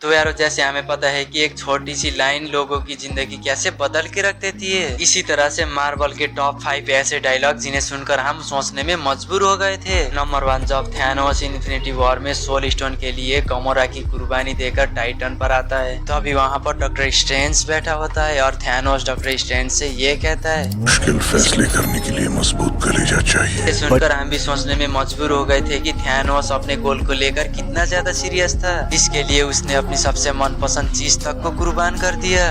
तो यारो जैसे हमें पता है कि एक छोटी सी लाइन लोगों की जिंदगी कैसे बदल के रख देती है, इसी तरह से मार्वल के टॉप 5 ऐसे डायलॉग जिन्हें सुनकर हम सोचने में मजबूर हो गए थे। नंबर 1, जब थैनोस इन्फिनिटी वॉर में सोल स्टोन के लिए गमोरा की कुर्बानी देकर टाइटन पर आता है, तो अभी वहाँ पर डॉक्टर स्ट्रेंज बैठा होता है और थैनोस डॉक्टर स्ट्रेंज से ये कहता है, मुश्किल फैसले करने के लिए मजबूत कलेजा चाहिए। सुनकर हम भी सोचने में मजबूर हो गए थे कि थैनोस अपने गोल को लेकर कितना ज्यादा सीरियस था, इसके लिए उसने अपनी सबसे मनपसंद चीज तक को कुर्बान कर दिया।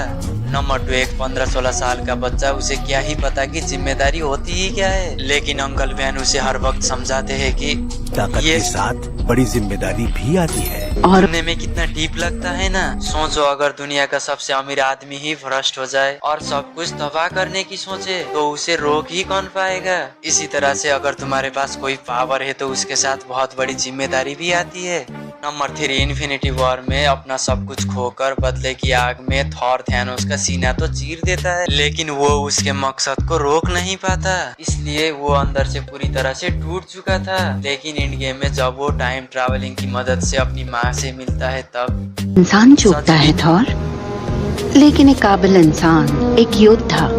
नंबर 2, एक 15-16 साल का बच्चा, उसे क्या ही पता कि जिम्मेदारी होती ही क्या है, लेकिन अंकल वैन उसे हर वक्त समझाते हैं कि ताकत के साथ बड़ी जिम्मेदारी भी आती है। और सुनने में कितना डीप लगता है ना। सोचो अगर दुनिया का सबसे अमीर आदमी ही भ्रष्ट हो जाए और सब कुछ तबाह करने की सोचे तो उसे रोक ही कौन पाएगा। इसी तरह से अगर तुम्हारे पास कोई पावर है तो उसके साथ बहुत बड़ी जिम्मेदारी भी आती है। नंबर 3, इन्फिनिटी वॉर में अपना सब कुछ खोकर बदले की आग में थॉर थैनोस का सीना तो चीर देता है, लेकिन वो उसके मकसद को रोक नहीं पाता, इसलिए वो अंदर से पूरी तरह से टूट चुका था। लेकिन इंड गेम में जब वो टाइम ट्रैवलिंग की मदद से अपनी माँ से मिलता है तब इंसान चूकता है थॉर, लेकिन एक काबिल इंसान, एक योद्धा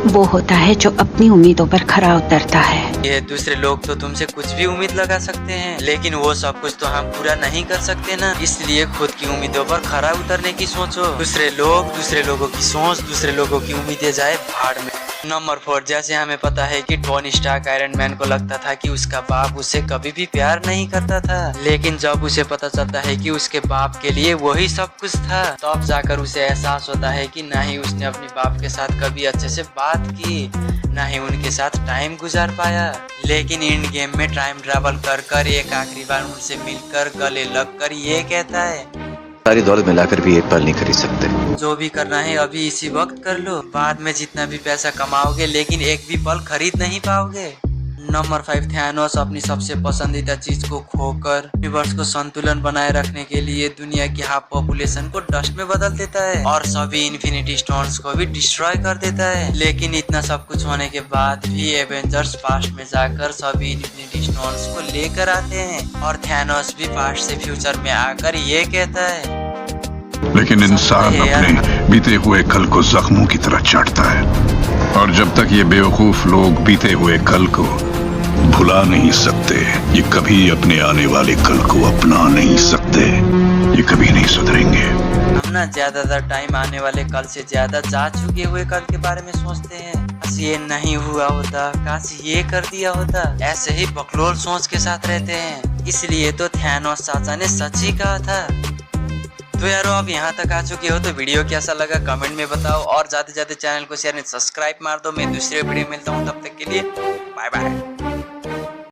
वो होता है जो अपनी उम्मीदों पर खरा उतरता है। ये दूसरे लोग तो तुमसे कुछ भी उम्मीद लगा सकते हैं, लेकिन वो सब कुछ तो हम पूरा नहीं कर सकते ना, इसलिए खुद की उम्मीदों पर खरा उतरने की सोचो। दूसरे लोगों की सोच, दूसरे लोगों की उम्मीदें जाए भाड़ में। नंबर 4, जैसे हमें पता है कि टोनी स्टार्क आयरन मैन को लगता था कि उसका बाप उसे कभी भी प्यार नहीं करता था, लेकिन जब उसे पता चलता है कि उसके बाप के लिए वही सब कुछ था, तब जाकर उसे एहसास होता है कि ना ही उसने अपने बाप के साथ कभी अच्छे से बात की, ना ही उनके साथ टाइम गुजार पाया। लेकिन इंड गेम में टाइम ट्रैवल कर एक आखिरी बार उनसे मिलकर गले लगकर ये कहता है, सारी दौलत मिलाकर भी एक पल नहीं खरीद सकते। जो भी करना है अभी इसी वक्त कर लो, बाद में जितना भी पैसा कमाओगे लेकिन एक भी पल खरीद नहीं पाओगे। नंबर 5, थैनोस अपनी सबसे पसंदीदा चीज को खोकर यूनिवर्स को संतुलन बनाए रखने के लिए दुनिया की हाफ पॉपुलेशन को डस्ट में बदल देता है और सभी इन्फिनिटी स्टोन्स को भी डिस्ट्रॉय कर देता है। लेकिन इतना सब कुछ होने के बाद भी एवेंजर्स पास्ट में जाकर सभी इन्फिनिटी स्टोन्स को लेकर आते हैं और थैनोस भी पास्ट से फ्यूचर में आकर ये कहता है, लेकिन इंसान अपने बीते हुए कल को जख्मों की तरह चाटता है, और जब तक ये बेवकूफ लोग बीते हुए कल को भुला नहीं सकते, ये कभी अपने आने वाले कल को अपना नहीं सकते, ये कभी नहीं सुधरेंगे। हम ना ज्यादातर टाइम आने वाले कल से ज्यादा जा चुके हुए कल के बारे में सोचते हैं। काश ये नहीं हुआ होता, काश ये कर दिया होता, ऐसे ही बकलोल सोच के साथ रहते हैं। इसलिए तो थैनोस चाचा ने सच ही कहा था। तो यारो अब यहाँ तक आ चुके हो तो वीडियो कैसा लगा कमेंट में बताओ, और जाते जाते चैनल को शेयर एंड सब्सक्राइब मार दो। मैं दूसरे वीडियो मिलता हूँ, तब तक के लिए बाय बाय।